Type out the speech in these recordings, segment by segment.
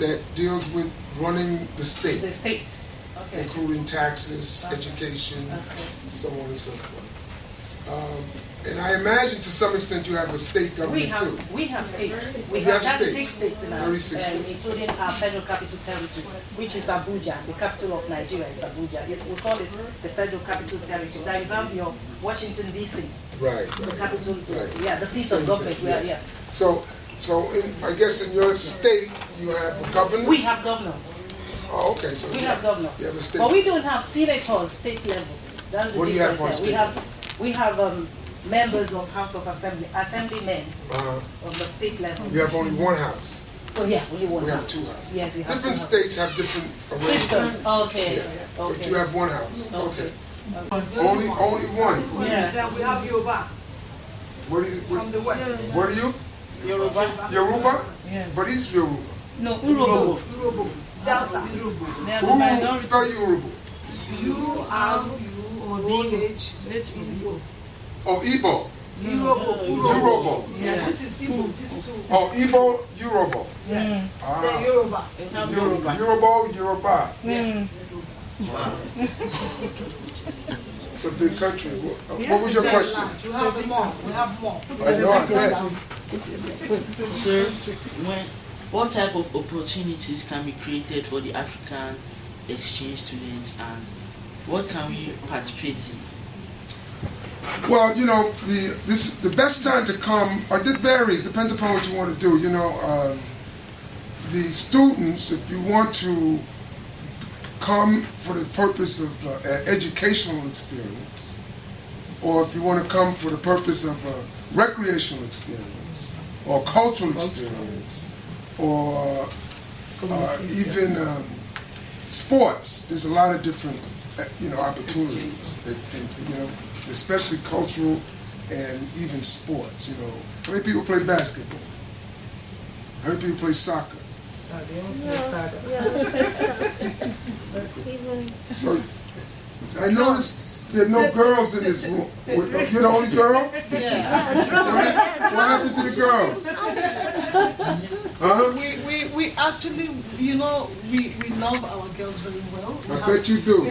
that deals with running the state. The state. Okay. Including taxes, education, so on and so forth. And I imagine to some extent you have a state government too. We have states. We have 36 states now, 36 states. including our federal capital territory, which is Abuja. The capital of Nigeria is Abuja. We call it the federal capital territory. Now you have your Washington D.C. Right. The capital. Right. Yeah, the seat of government. Yes. So I guess in your state you have governors. We have governors. Oh, okay. So we have governors. You have a state. But we don't have senators state level. That's the difference. What do you have on state? We have members of House of Assembly, assemblymen of the state level. You have only one house. Oh yeah, only one house. We have two houses. Yes, we have different states have different arrangements. System. Okay. Yeah. Okay. But you have one house. Okay. Only one. Yes. Then we have Yoruba. What is it? From the west. What are you? Yoruba. Yoruba? Yes. What is Yoruba? No, Urobo. Urobo. Delta. Who spell Yoruba? U-R-U-O-B-H. Oh, Igbo. Yoruba. Yeah, this is Igbo. This is two. Oh, Igbo, Yoruba. Yes. Then Yoruba. Yoruba. Yeah. It's a big country. What was your question? You have more. We have more. I know. Sir, what type of opportunities can be created for the African exchange students, and what can we participate in? Well, you know, the best time to come, it varies, depends upon what you want to do. You know, the students, if you want to come for the purpose of educational experience, or if you want to come for the purpose of recreational experience, or cultural experience, or even sports, there's a lot of different, opportunities. Especially cultural and even sports. You know, how many people play basketball? How many people play soccer? They don't play soccer. So I noticed there are no girls in this room. You're the only girl? Yeah. What happened to the girls? Huh? We actually, we love our girls very well. I bet you do. We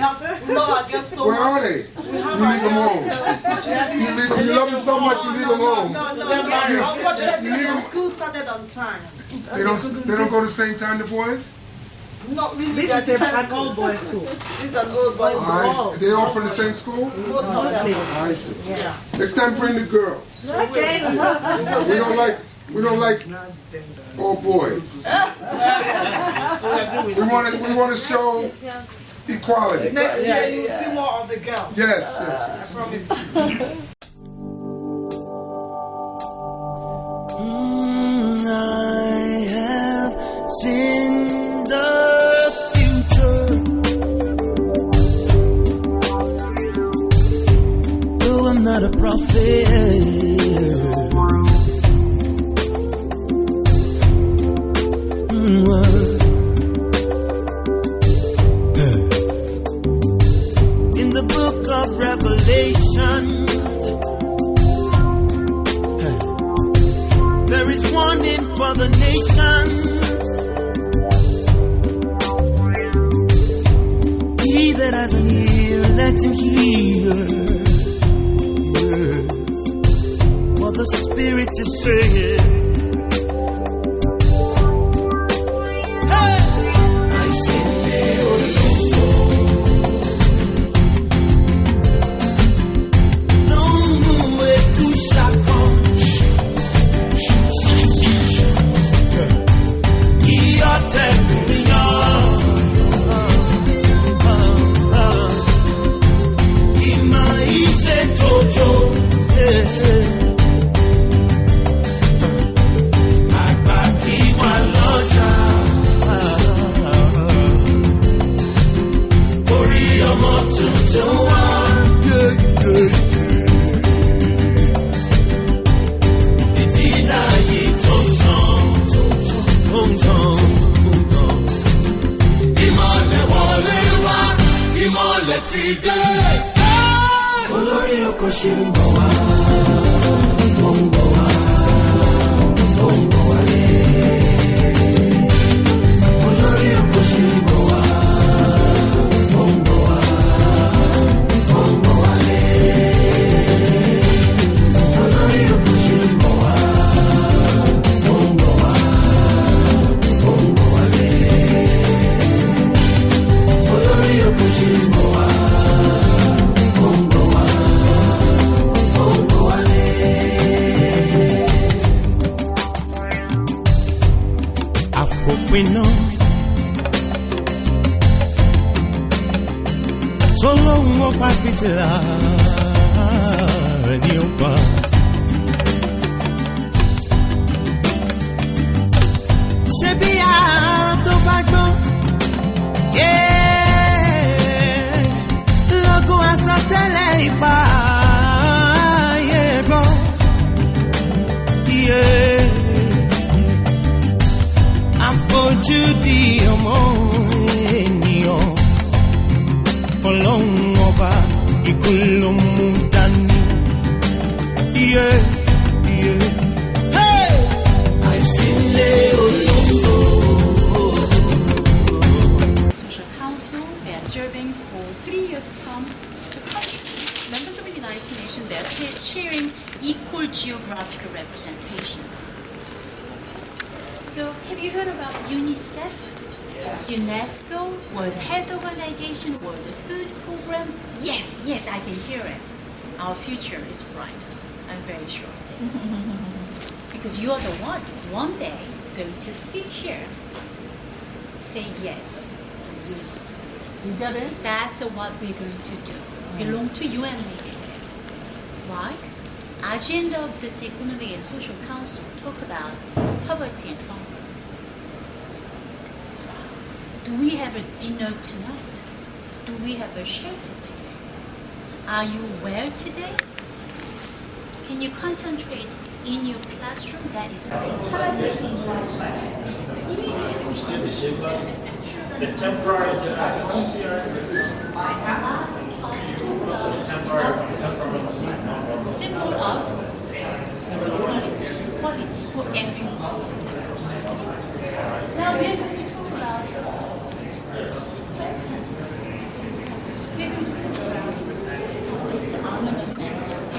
love our girls so Where much. Where are they? We have you leave them home. You love them so much, you leave them home. No. Unfortunately, the school started on time. They don't go the same time, the boys? Not really. This is an old boys' school. This is an old boys' school. They all from the same school? Most of them. I see. Yeah. Next time, bring the girls. Okay. We don't like all boys. we want to show equality. Next year you will see more of the girls. Yes. I promise I have seen the future, though I'm not a prophet. In the book of Revelation, there is warning for the nations. He that has an ear, let him hear. Yes. What the Spirit is saying. we know. Tolong opa pitila radio pa. Sebia to bagbo, yeah. Logo asa teleipa, yeah bro, yeah. Afoju di omo eniyan, Ọlọ́run ọba ìkúlùmùdání, yeah, yeah. Hey! Àìsílẹ̀ olóńgbò. Social Council, they are serving for 3 years' term the country. Members of the United Nations, they are sharing equal geographical representations. So, have you heard about UNICEF? UNESCO, World Health Organization, World Food Program? Yes, I can hear it. Our future is bright, I'm very sure. Because you are the one day, going to sit here, say yes. You get it? That's what we're going to do. Belong to UN meeting. Why? Agenda of this Economic and Social Council talk about poverty and hunger. Do we have a dinner tonight? Do we have a shelter today? Are you well today? Can you concentrate in your classroom? That is the temporary symbol of quality for everyone. Now we are going to talk about weapons. We are going to talk about disarmament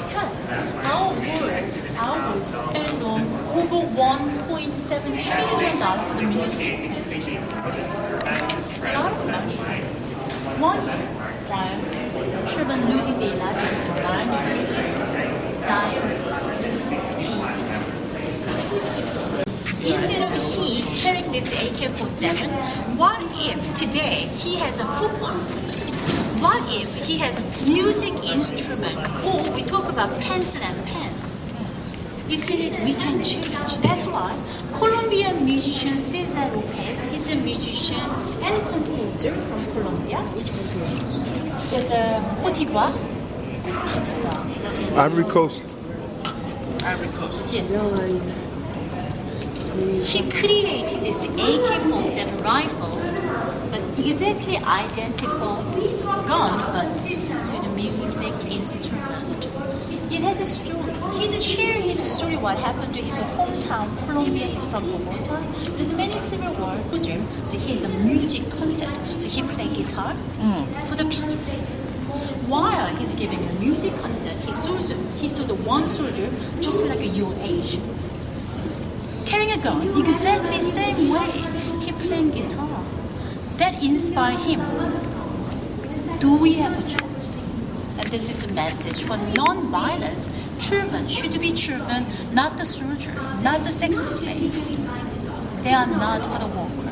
because our world spent on over $1.7 trillion for the military. It's a lot of money. 1 year, while children losing their lives in malnutrition, diarrhea, TB. Instead of he carrying this AK-47, what if today he has a football? What if he has a music instrument? Or we talk about pencil and pen. Isn't it we can change? That's why Colombian musician Cesar Lopez is a musician and composer from Colombia. He's a Cote d'Ivoire. Ivory Coast. Yes. He created this AK-47 rifle, but exactly identical gun, but to the music instrument. It has a story. He's sharing his story what happened to his hometown. Colombia is from Bogota. There's many civil war, so he had the music concert. So he played guitar for the peace. While he's giving a music concert, he saw the one soldier just like your age, carrying a gun, exactly same way. He playing guitar. That inspired him. Do we have a choice? And this is a message for non-violence. Children should be children, not the soldier, not the sex slave. They are not for the worker.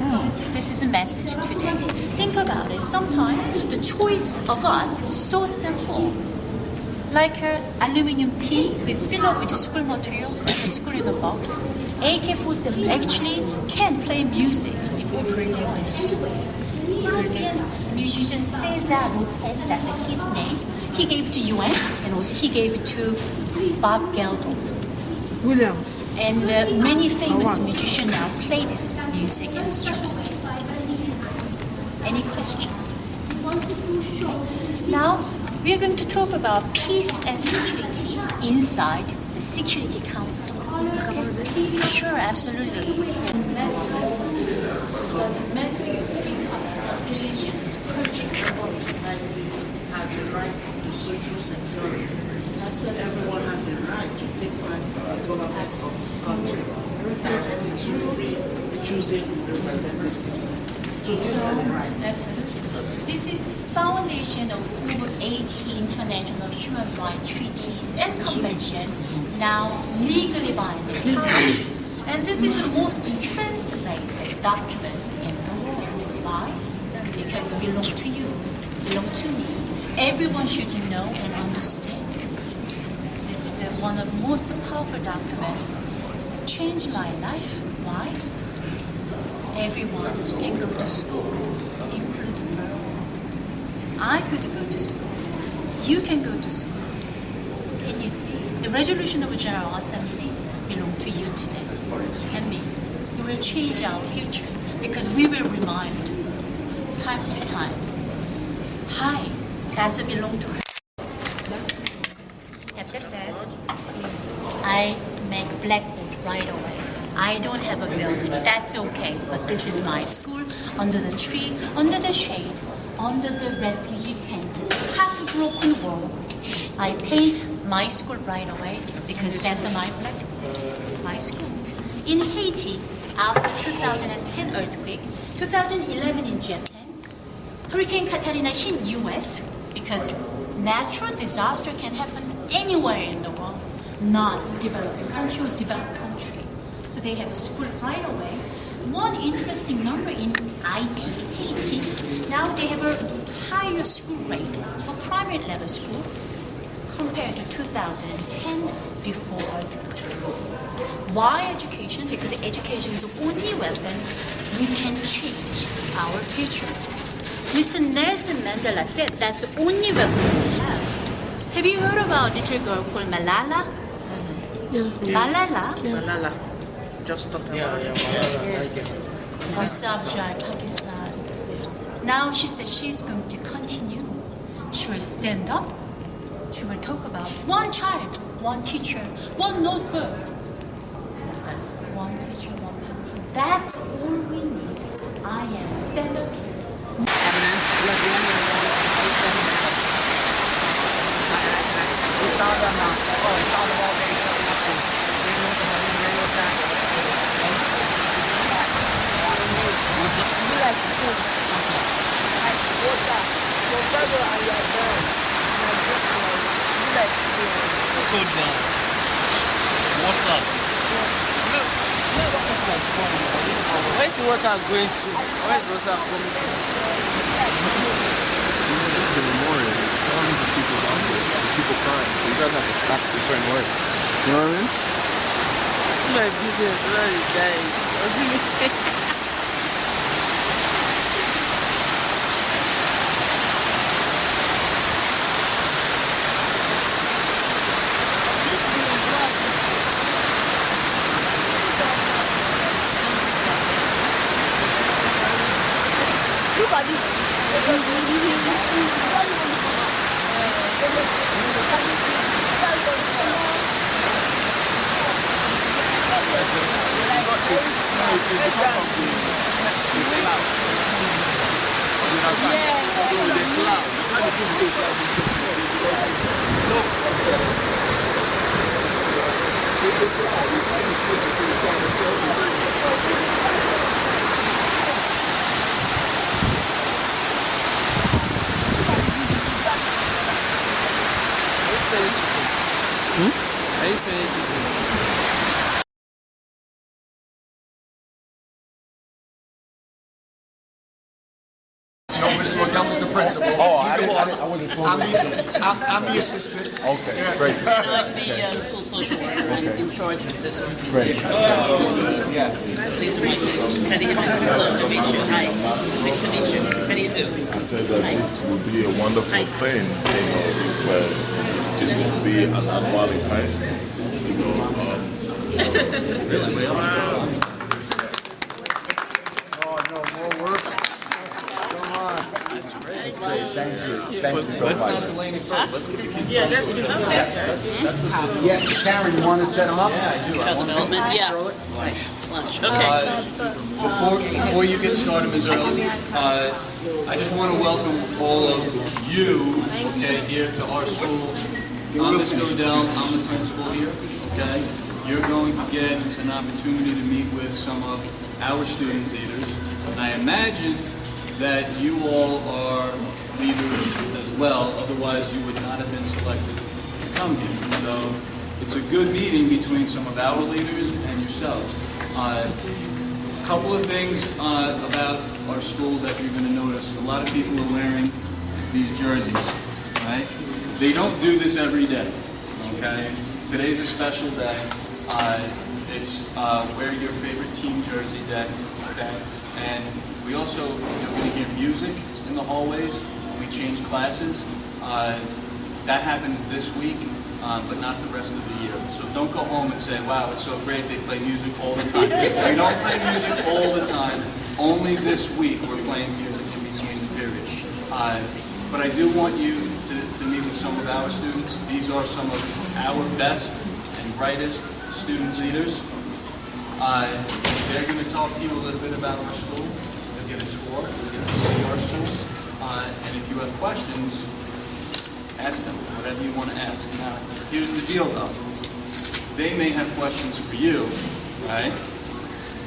This is a message today. Think about it. Sometimes the choice of us is so simple. Like an aluminum tin we fill up with school material, as a school in a box. AK-47 actually can play music. If we heard this. Colombian musician Cesar Lopez, that's his name. He gave it to UN and also he gave it to Bob Geldof. Williams. And many famous musicians now play this music instrument. Any question? Now we are going to talk about peace and security inside the Security Council. Okay? Sure, absolutely. Doesn't matter your skin color, religion, culture. Society has the right to social security. Absolutely. Everyone has the right to take part in the government of his country. Through choosing representatives. Absolutely. This is foundation of over 80 international human rights treaties and conventions now legally binding. And this is most translated document in the world. Why? Because it belongs to you, belongs to me. Everyone should know and understand. This is one of the most powerful documents. It changed my life. Why? Everyone can go to school, including girls. I could go to school. You can go to school. And you see, the resolution of General Assembly belongs to you today and me. It will change our future because we will remind time to time. Hi, that's belong to her. I make blackboard right away. I don't have a building, that's okay, but this is my school, under the tree, under the shade, under the refugee tent, half broken wall. I paint my school right away because that's my blackboard, my school. In Haiti, after 2010 earthquake, 2011 in Japan, Hurricane Katrina hit US because natural disaster can happen anywhere in the world, not developing country or developed country. So they have a school right away. One interesting number in Haiti, now they have a higher school rate for primary level school compared to 2010 before earthquake. Why education? Because education is the only weapon we can change our future. Mr. Nelson Mandela said that's the only weapon we have. Have you heard about a little girl called Malala? Malala? Malala. Just talk about it. Or Sabja, Pakistan. Now she said she's going to continue. She will stand up. She will talk about one child, one teacher, one notebook. One teacher, one pencil. That's all we need. I am stand up here. What's up? Where's the water going to? Where's the water coming to? In the morning, telling the people about it, the people crying. So you guys have to stop the certain way. You know what I mean? My business, where is dying? É isso aí, No, Mr. Odell is the principal. Oh, He's the boss. I wasn't I'm the assistant. Okay, great. I'm the school social worker. I'm in charge of this organization. Great. These are my students. How do you do? Pleasure to meet you. Hi. Nice to meet you. How do you do? I said that this would be a wonderful thing, you know, because this would be an annual event, you know. Oh, no, more work. Come on. It's great. Thank you so much. Let's not delay any further. Let's get the kids. Yeah, that's okay. Yeah, Karen, you want to set them up? Yeah, I do. Child development, yeah. Lunch. Okay. Before you get started, Ms. Early, I just want to welcome all of you, okay, here to our school. I'm Mr. Odell, I'm the principal here, okay? You're going to get an opportunity to meet with some of our student leaders. And I imagine that you all are leaders as well, otherwise you would not have been selected to come here. So it's a good meeting between some of our leaders and yourselves. couple of things about our school that you're going to notice. A lot of people are wearing these jerseys, right? They don't do this every day, okay? Today's a special day. It's wear your favorite team jersey day, okay? And we also, you're going to hear music in the hallways. We change classes. That happens this week, but not the rest of the year. So don't go home and say, wow, it's so great they play music all the time. We don't play music all the time. Only this week we're playing music in between the periods. But I do want you to meet with some of our students. These are some of our best and brightest student leaders. They're going to talk to you a little bit about our school. You'll get a tour. You'll get to see our school. And if you have questions, ask them, whatever you want to ask. Now, here's the deal, though. They may have questions for you, right?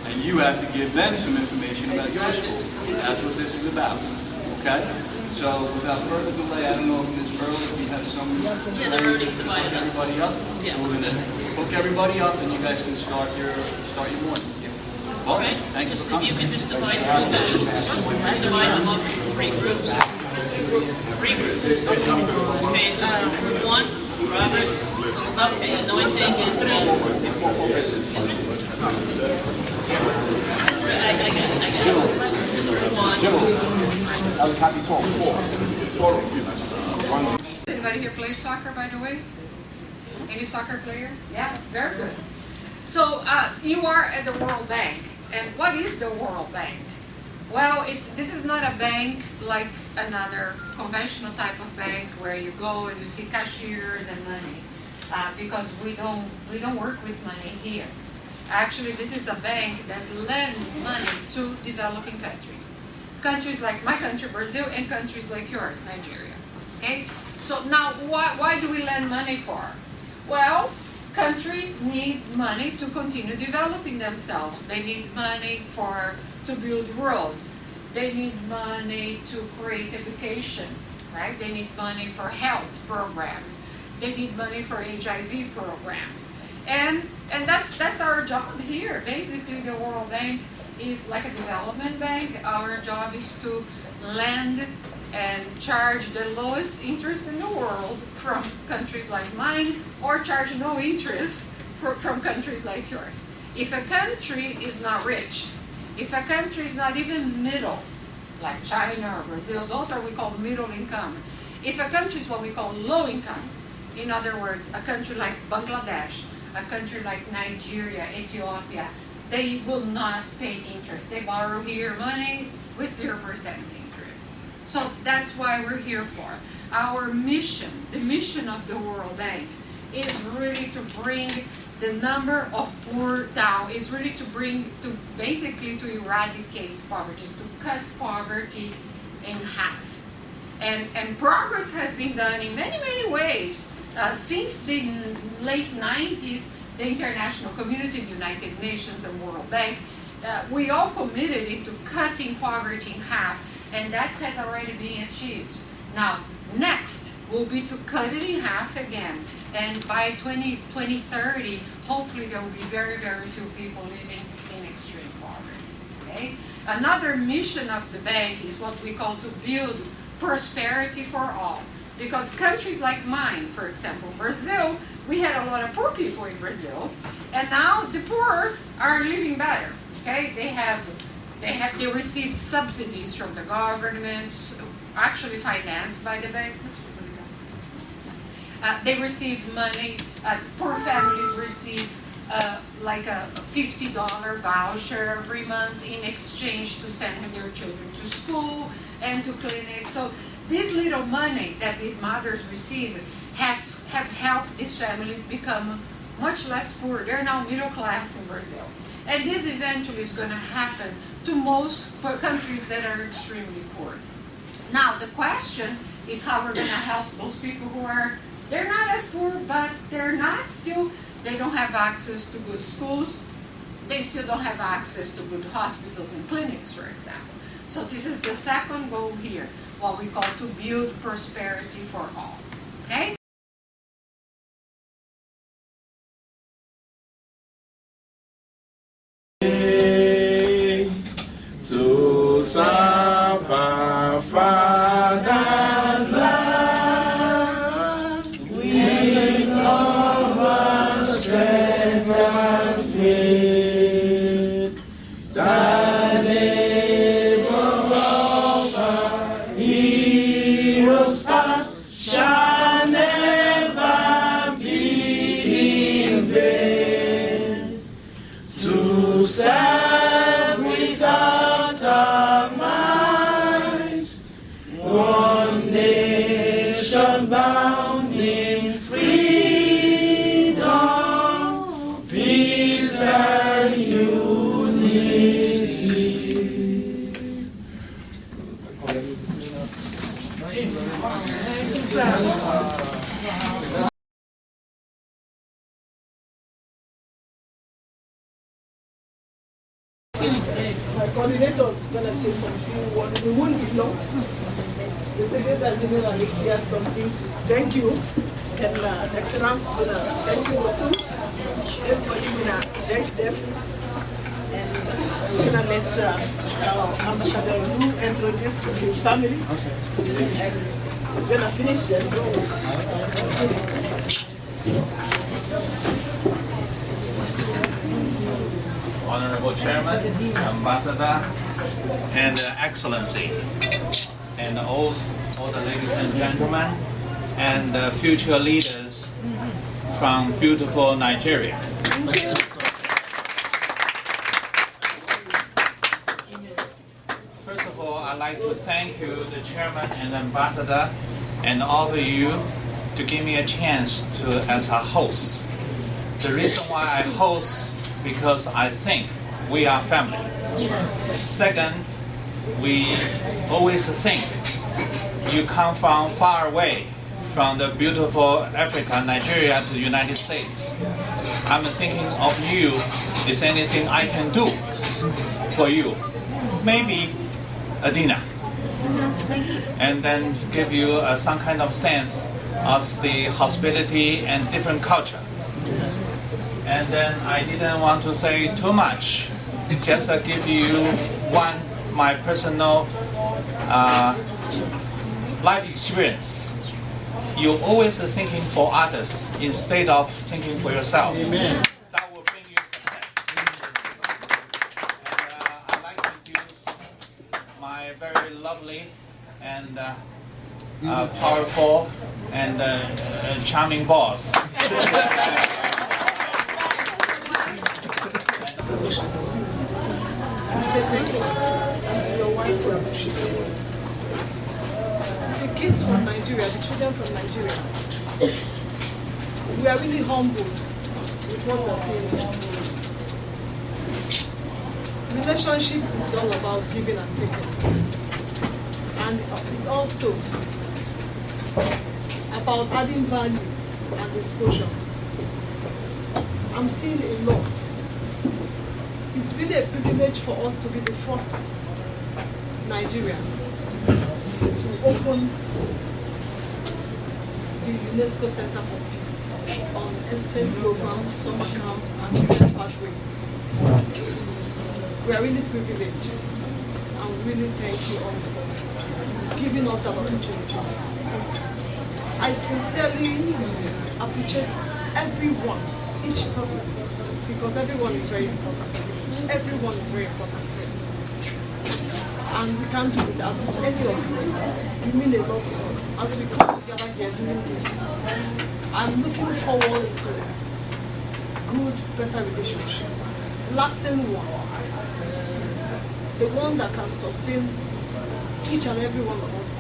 And you have to give them some information about your school. That's what this is about, okay? So, without further delay, I don't know if Ms. Earl, if you have some... Yeah, they're already divided up. Everybody up? Yeah. So we're going to hook everybody up, and you guys can start your morning. All right. Thank you Just, for coming. if you can just divide your students. Divide them up into 3 groups. 3 groups. Okay, one, Robert. Okay, anointing and 3. I got it. 1. Anybody here play soccer, by the way? Any soccer players? Yeah. Very good. So you are at the World Bank. And what is the World Bank? Well, this is not a bank like another conventional type of bank where you go and you see cashiers and money, because we don't work with money here. Actually, this is a bank that lends money to developing countries. Countries like my country, Brazil, and countries like yours, Nigeria. Okay? So now, why do we lend money for? Well, countries need money to continue developing themselves. They need money to build roads. They need money to create education, right? They need money for health programs. They need money for HIV programs. And that's our job here. Basically, the World Bank is like a development bank. Our job is to lend and charge the lowest interest in the world from countries like mine, or charge no interest from countries like yours. If a country is not rich, if a country is not even middle, like China or Brazil, those are we call middle income. If a country is what we call low income, in other words, a country like Bangladesh, a country like Nigeria, Ethiopia, they will not pay interest. They borrow here money with 0% interest. So that's why we're here for. Our mission, the mission of the World Bank, is really to bring the number of poor down, is really to basically to eradicate poverty, is to cut poverty in half. And progress has been done in many, many ways. Since the late 90s, the international community, the United Nations and World Bank, we all committed into cutting poverty in half, and that has already been achieved. Now, next will be to cut it in half again, and by 2030, hopefully there will be very, very few people living in extreme poverty. Okay? Another mission of the bank is what we call to build prosperity for all. Because countries like mine, for example, Brazil, we had a lot of poor people in Brazil, and now the poor are living better. Okay, they receive subsidies from the government, actually financed by the bank. They receive money. Poor families receive like a $50 voucher every month in exchange to send their children to school and to clinics. So this little money that these mothers receive have helped these families become much less poor. They're now middle class in Brazil. And this eventually is going to happen to most countries that are extremely poor. Now, the question is how we're going to help those people who are, they're not as poor, but they're not still, they don't have access to good schools. They still don't have access to good hospitals and clinics, for example. So this is the second goal here, what we call to build prosperity for all. Okay? My coordinator is going to say something. We won't be long. The Secretary General if he has something to thank you. And Excellence, thank you too. Everybody gonna thank them. And we're gonna let our Ambassador Lu introduce his family. Okay. And we're gonna finish and go. Honorable Chairman, Ambassador, and Excellency, and all the ladies and gentlemen, and future leaders from beautiful Nigeria. First of all, I'd like to thank you, the Chairman and Ambassador, and all of you to give me a chance to as a host. The reason why I host because I think we are family. Second, we always think you come from far away, from the beautiful Africa, Nigeria to the United States. I'm thinking of you, is anything I can do for you? Maybe a dinner. And then give you some kind of sense of the hospitality and different culture. And then I didn't want to say too much, just give you my personal life experience. You're always thinking for others instead of thinking for yourself. Amen. That will bring you success. And I'd like to introduce my very lovely and powerful and charming boss. The kids from Nigeria, the children from Nigeria, we are really humbled with what we are seeing here. Relationship is all about giving and taking. And it's also about adding value and exposure. I'm seeing a lot. It's really a privilege for us to be the first Nigerians to open the UNESCO Center for Peace on exchange program, summer camp, and youth pathway. We are really privileged, and we really thank you all for giving us that opportunity. I sincerely appreciate everyone, each person, because everyone is very important. Everyone is very important. And we can't do without any of you. You mean a lot to us. As we come together here doing this, I'm looking forward to good, better relationship. Lasting one. The one that can sustain each and every one of us,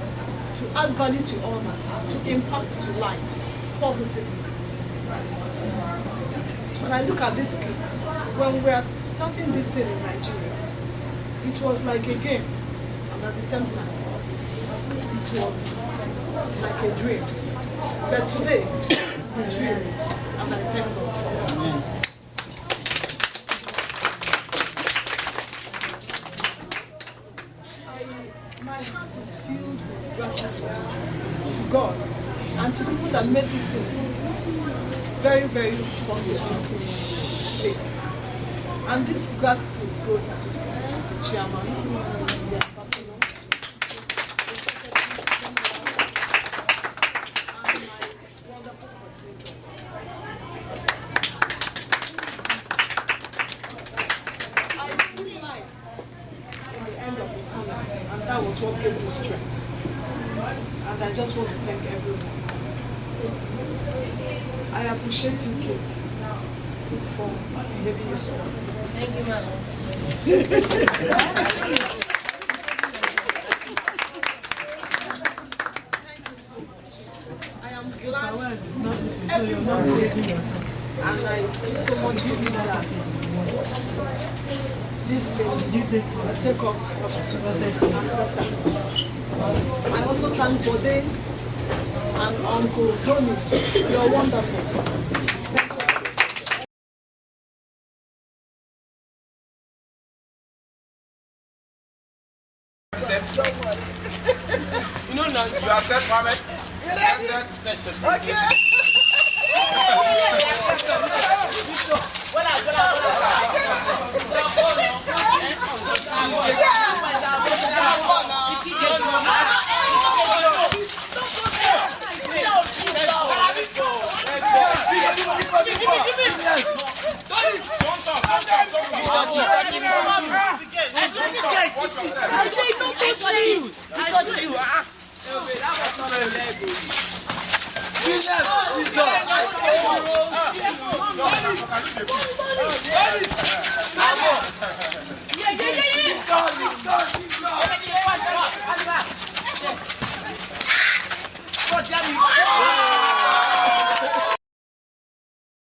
to add value to others, to impact to lives positively. When I look at these kids, when we are starting this thing in Nigeria, it was like a game, and at the same time, it was like a dream. But today, it's real, and I thank God for it. My heart is filled with gratitude to God and to people that made this thing very, very possible today. And this gratitude goes to the chairman, the ambassador, the secretary, and my wonderful coordinators. I see light in the end of the tunnel, and that was what gave me strength. And I just want to thank everyone. I appreciate you kids for behaving yourselves. Thank you, ma'am. Thank you so much. I am glad everyone here, and I so much believe that this thing will take us further. I also thank Bode and Uncle Tony. You're wonderful. Mohammed. That's that. Okay.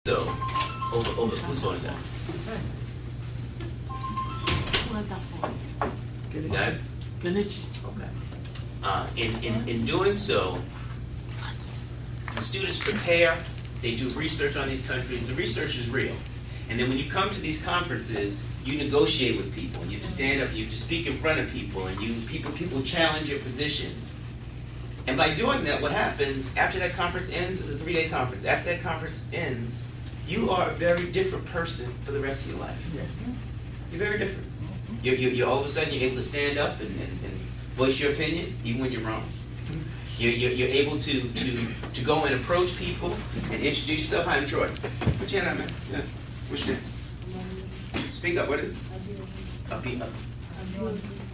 So, over, who's going down? You got it? Okay. In doing so, the students prepare, they do research on these countries, the research is real. And then when you come to these conferences, you negotiate with people, you have to stand up, you have to speak in front of people, and people challenge your positions. And by doing that, what happens, after that conference ends, it's a 3-day conference, after that conference ends, you are a very different person for the rest of your life. Yes. You're very different. You're all of a sudden, you're able to stand up and voice your opinion, even when you're wrong. You're able to go and approach people and introduce yourself. Hi, I'm Troy. Put your hand up, man. Yeah. What's your name? Speak up. What is it? Abiodun.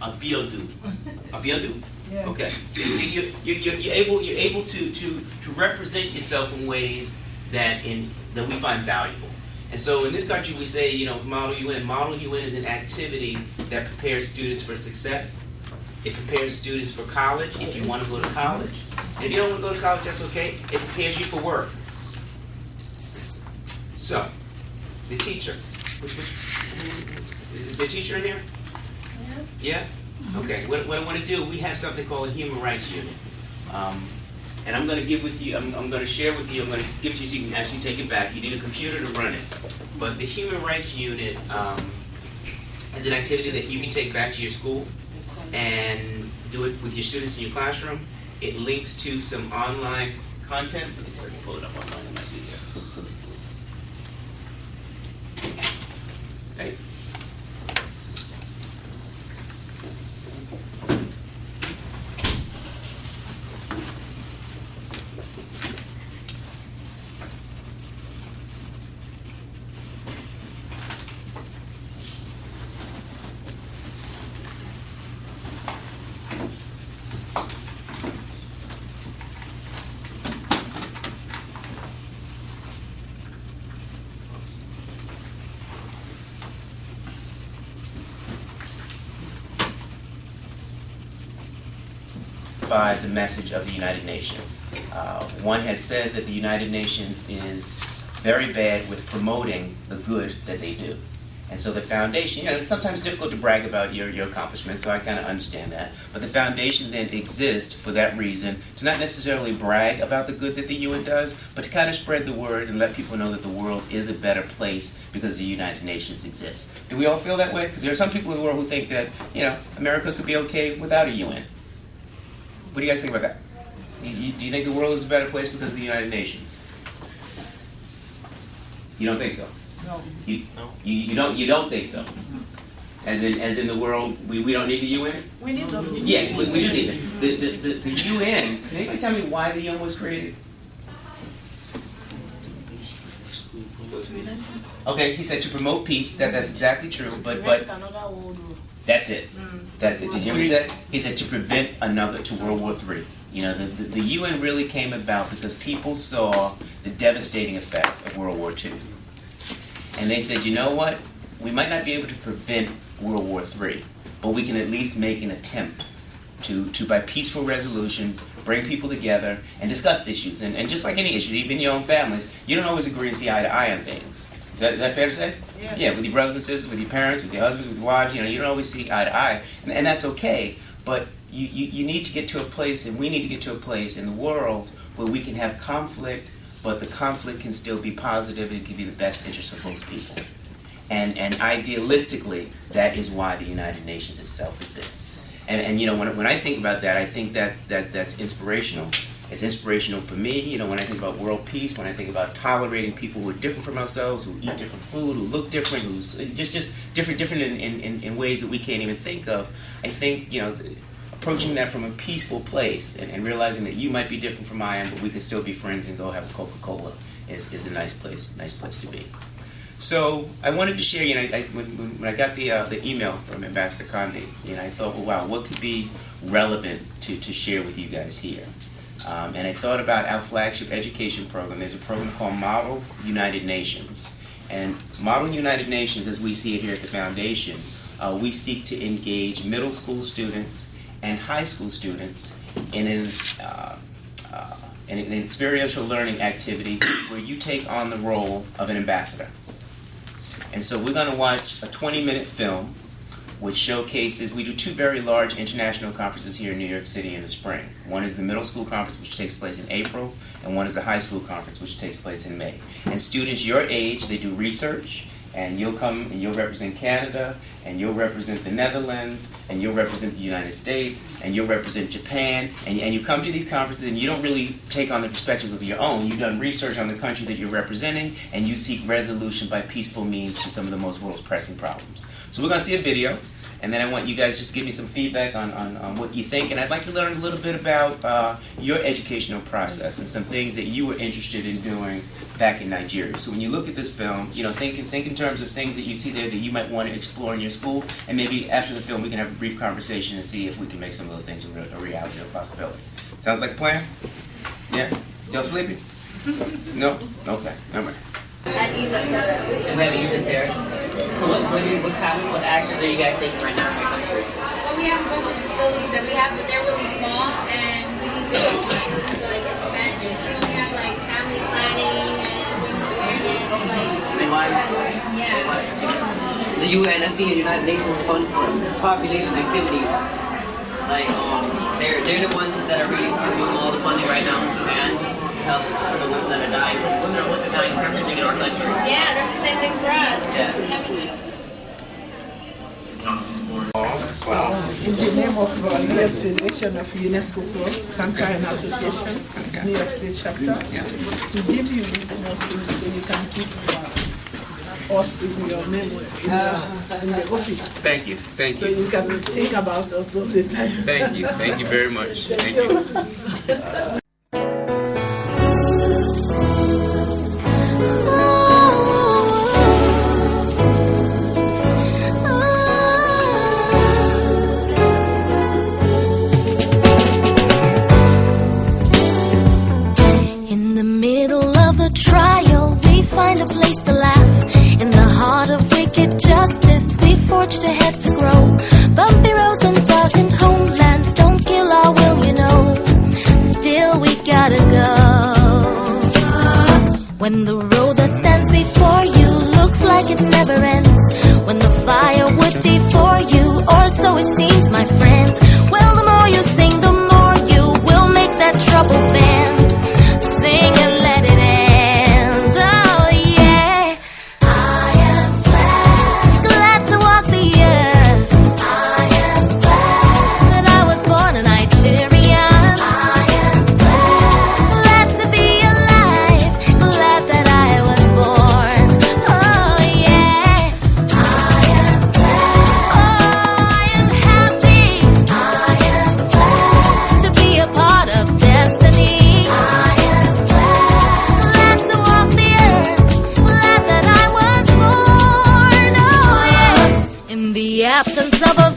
Abiodun? Yes. Okay. So you're able to represent yourself in ways that we find valuable. And so in this country we say, Model UN. Model UN is an activity that prepares students for success. It prepares students for college, if you want to go to college. And if you don't want to go to college, that's okay. It prepares you for work. So, the teacher. Is there a teacher in here? Yeah? Okay. What I want to do, we have something called a human rights unit. And I'm going to give with you, I'm going to share with you, I'm going to give it to you so you can actually take it back. You need a computer to run it. But the human rights unit is an activity that you can take back to your school and do it with your students in your classroom. It links to some online content. Let me see if I can pull it up online. It might be there. Okay. By the message of the United Nations. One has said that the United Nations is very bad with promoting the good that they do. And so the foundation, it's sometimes difficult to brag about your accomplishments, so I kind of understand that. But the foundation then exists for that reason, to not necessarily brag about the good that the UN does, but to kind of spread the word and let people know that the world is a better place because the United Nations exists. Do we all feel that way? Because there are some people in the world who think that, America could be okay without a UN. What do you guys think about that? Do you think the world is a better place because of the United Nations? You don't think so? No. You don't think so? As in the world, we don't need the UN? We need the UN. Yeah, we do need it. The UN, can anybody tell me why the UN was created? Okay, he said to promote peace. That's exactly true, but that's it. That's it. Did you hear what he said? He said to prevent to World War III. The UN really came about because people saw the devastating effects of World War II. And they said, you know what? We might not be able to prevent World War III, but we can at least make an attempt to by peaceful resolution, bring people together and discuss issues. And just like any issue, even your own families, you don't always agree and see eye to eye on things. Is that fair to say? Yes. Yeah, with your brothers and sisters, with your parents, with your husbands, with your wives, you don't always see eye to eye. And that's okay, but you need to get to a place, and we need to get to a place in the world where we can have conflict, but the conflict can still be positive and it can be the best interest of most people. And idealistically, that is why the United Nations itself exists. And you know, when I think about that, I think that's inspirational. It's inspirational for me, you know, when I think about world peace, when I think about tolerating people who are different from ourselves, who eat different food, who look different, who's just different in ways that we can't even think of. I think, you know, approaching that from a peaceful place and realizing that you might be different from I am, but we can still be friends and go have a Coca-Cola is a nice place to be. So I wanted to share, you know, when I got the email from Ambassador Conde, you know, I thought, well, wow, what could be relevant to share with you guys here? And I thought about our flagship education program. There's a program called Model United Nations. And Model United Nations, as we see it here at the Foundation, we seek to engage middle school students and high school students in an experiential learning activity where you take on the role of an ambassador. And so we're going to watch a 20-minute film which showcases, we do two very large international conferences here in New York City in the spring. One is the middle school conference, which takes place in April, and one is the high school conference, which takes place in May. And students your age, they do research, and you'll come and you'll represent Canada, and you'll represent the Netherlands, and you'll represent the United States, and you'll represent Japan, and you come to these conferences and you don't really take on the perspectives of your own. You've done research on the country that you're representing, and you seek resolution by peaceful means to some of the most world's pressing problems. So we're going to see a video, and then I want you guys just give me some feedback on what you think, and I'd like to learn a little bit about your educational process and some things that you were interested in doing back in Nigeria. So when you look at this film, you know, think in terms of things that you see there that you might want to explore in your school, and maybe after the film we can have a brief conversation and see if we can make some of those things a reality or a possibility. Sounds like a plan? Yeah? Y'all sleepy? No? Okay. All right. We have Egypt there. So what actors are you guys taking right now in your country? Well, we have a bunch of facilities that we have, but they're really small, and we need to like expand. We only have like family planning and awareness, yeah. The UNFP and United Nations Fund for Population Activities, like they're the ones that are really giving all the funding right now in Sudan. Help the ones that are dying. What's the dying hemorrhaging in our country? Yeah, that's the same thing for us. Yeah. In the name of the US Federation of UNESCO Pro, Santa Ana Association, New York State Chapter, we give you this small thing so you can keep us in your memory in the office. Thank you. Thank you. So you can think about us all the time. Thank you. Thank you very much. Thank you. Find a place to laugh. In the heart of wicked justice, we forged ahead to grow. Bumpy roads and darkened homelands don't kill our will, you know. Still we gotta go. When the road that stands before you looks like it never ends. When the fire would devour you, or so it seems, my friend. Well, the more you sing, the more you will make that trouble bend. Sing and let it end. Absence of a